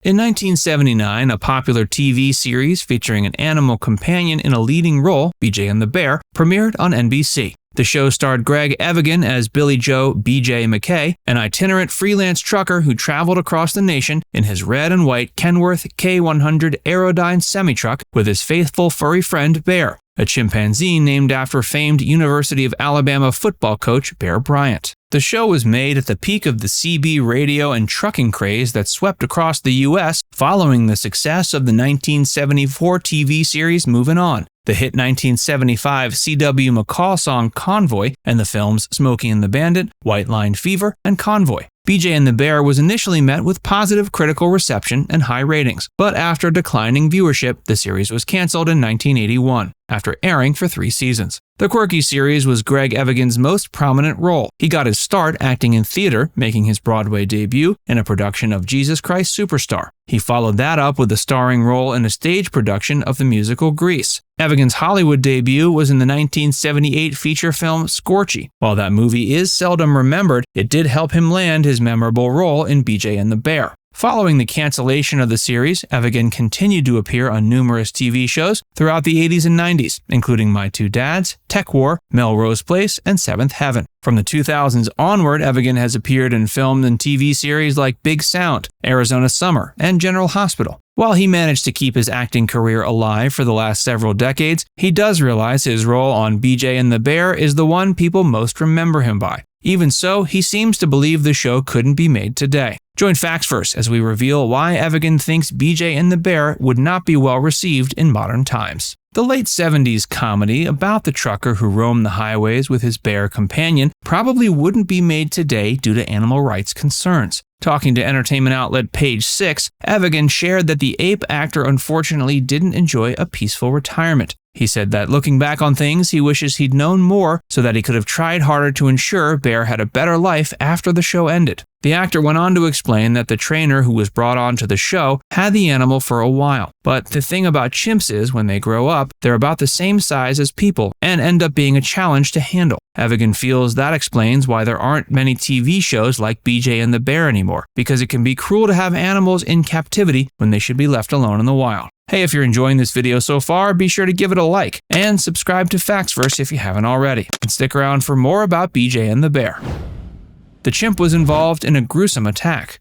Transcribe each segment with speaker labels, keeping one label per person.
Speaker 1: In 1979, a popular TV series featuring an animal companion in a leading role, BJ and the Bear, premiered on NBC. The show starred Greg Evigan as Billie Joe BJ McKay, an itinerant freelance trucker who traveled across the nation in his red and white Kenworth K-100 Aerodyne semi-truck with his faithful furry friend Bear, a chimpanzee named after famed University of Alabama football coach Bear Bryant. The show was made at the peak of the CB radio and trucking craze that swept across the U.S. following the success of the 1974 TV series Moving On, the hit 1975 C.W. McCall song Convoy, and the films Smokey and the Bandit, White Line Fever, and Convoy. BJ and the Bear was initially met with positive critical reception and high ratings, but after declining viewership, the series was canceled in 1981, after airing for 3 seasons. The quirky series was Greg Evigan's most prominent role. He got his start acting in theater, making his Broadway debut in a production of Jesus Christ Superstar. He followed that up with a starring role in a stage production of the musical Grease. Evigan's Hollywood debut was in the 1978 feature film Scorchy. While that movie is seldom remembered, it did help him land his memorable role in BJ and the Bear. Following the cancellation of the series, Evigan continued to appear on numerous TV shows throughout the 80s and 90s, including My Two Dads, Tech War, Melrose Place, and Seventh Heaven. From the 2000s onward, Evigan has appeared in film and TV series like Big Sound, Arizona Summer, and General Hospital. While he managed to keep his acting career alive for the last several decades, he does realize his role on BJ and the Bear is the one people most remember him by. Even so, he seems to believe the show couldn't be made today. Join Facts First as we reveal why Evigan thinks BJ and the Bear would not be well received in modern times. The late 70s comedy about the trucker who roamed the highways with his bear companion probably wouldn't be made today due to animal rights concerns. Talking to entertainment outlet Page 6, Evigan shared that the ape actor unfortunately didn't enjoy a peaceful retirement. He said that looking back on things, he wishes he'd known more so that he could have tried harder to ensure Bear had a better life after the show ended. The actor went on to explain that the trainer who was brought on to the show had the animal for a while. But the thing about chimps is, when they grow up, they're about the same size as people and end up being a challenge to handle. Evigan feels that explains why there aren't many TV shows like BJ and the Bear anymore, because it can be cruel to have animals in captivity when they should be left alone in the wild. Hey, if you're enjoying this video so far, be sure to give it a like and subscribe to Facts First if you haven't already. And stick around for more about BJ and the Bear. The chimp was involved in a gruesome attack.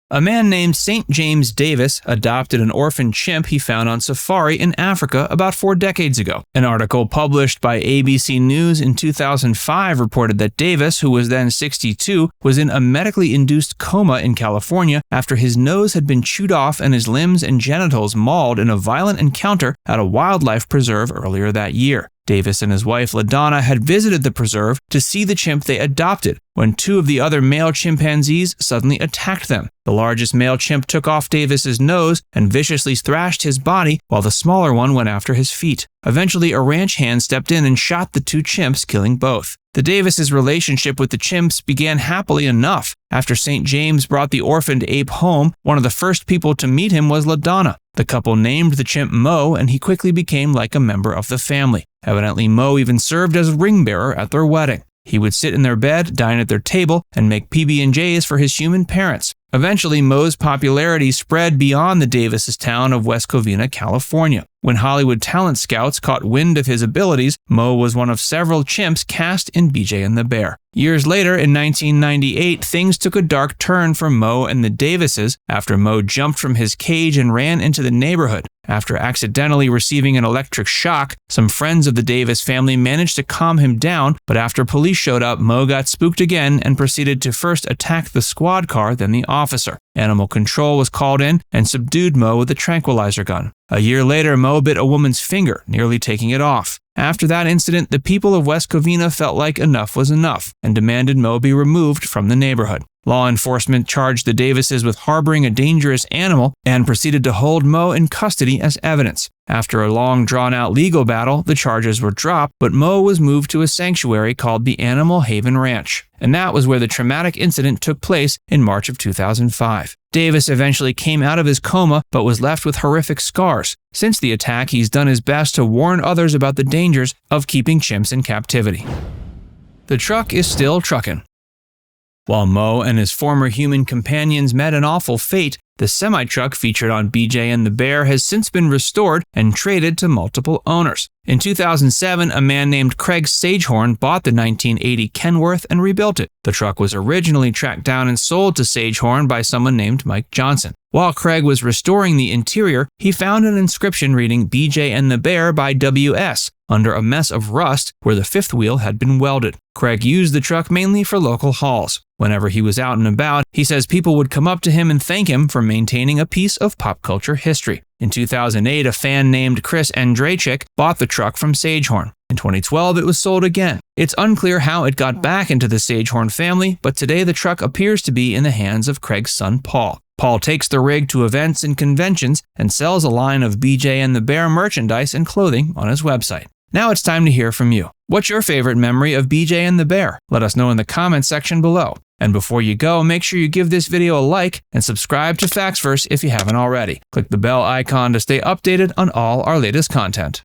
Speaker 1: A man named St. James Davis adopted an orphan chimp he found on safari in Africa about 4 decades ago. An article published by ABC News in 2005 reported that Davis, who was then 62, was in a medically induced coma in California after his nose had been chewed off and his limbs and genitals mauled in a violent encounter at a wildlife preserve earlier that year. Davis and his wife LaDonna had visited the preserve to see the chimp they adopted when 2 of the other male chimpanzees suddenly attacked them. The largest male chimp took off Davis's nose and viciously thrashed his body, while the smaller one went after his feet. Eventually, a ranch hand stepped in and shot the 2 chimps, killing both. The Davises' relationship with the chimps began happily enough. After St. James brought the orphaned ape home, one of the first people to meet him was LaDonna. The couple named the chimp Mo, and he quickly became like a member of the family. Evidently, Mo even served as ring bearer at their wedding. He would sit in their bed, dine at their table, and make PB&Js for his human parents. Eventually, Mo's popularity spread beyond the Davis' town of West Covina, California. When Hollywood talent scouts caught wind of his abilities, Mo was one of several chimps cast in BJ and the Bear. Years later, in 1998, things took a dark turn for Mo and the Davises after Mo jumped from his cage and ran into the neighborhood. After accidentally receiving an electric shock, some friends of the Davis family managed to calm him down, but after police showed up, Mo got spooked again and proceeded to first attack the squad car, then the officer. Animal control was called in and subdued Mo with a tranquilizer gun. A year later, Mo bit a woman's finger, nearly taking it off. After that incident, the people of West Covina felt like enough was enough and demanded Mo be removed from the neighborhood. Law enforcement charged the Davises with harboring a dangerous animal and proceeded to hold Mo in custody as evidence. After a long, drawn-out legal battle, the charges were dropped, but Mo was moved to a sanctuary called the Animal Haven Ranch. And that was where the traumatic incident took place in March of 2005. Davis eventually came out of his coma, but was left with horrific scars. Since the attack, he's done his best to warn others about the dangers of keeping chimps in captivity. The truck is still truckin'. While Mo and his former human companions met an awful fate, the semi-truck featured on BJ and the Bear has since been restored and traded to multiple owners. In 2007, a man named Craig Sagehorn bought the 1980 Kenworth and rebuilt it. The truck was originally tracked down and sold to Sagehorn by someone named Mike Johnson. While Craig was restoring the interior, he found an inscription reading BJ and the Bear by WS under a mess of rust where the fifth wheel had been welded. Craig used the truck mainly for local hauls. Whenever he was out and about, he says people would come up to him and thank him for maintaining a piece of pop culture history. In 2008, a fan named Chris Andrachik bought the truck from Sagehorn. In 2012, it was sold again. It's unclear how it got back into the Sagehorn family, but today the truck appears to be in the hands of Craig's son Paul. Paul takes the rig to events and conventions and sells a line of BJ and the Bear merchandise and clothing on his website. Now it's time to hear from you. What's your favorite memory of BJ and the Bear? Let us know in the comments section below. And before you go, make sure you give this video a like and subscribe to Factsverse if you haven't already. Click the bell icon to stay updated on all our latest content.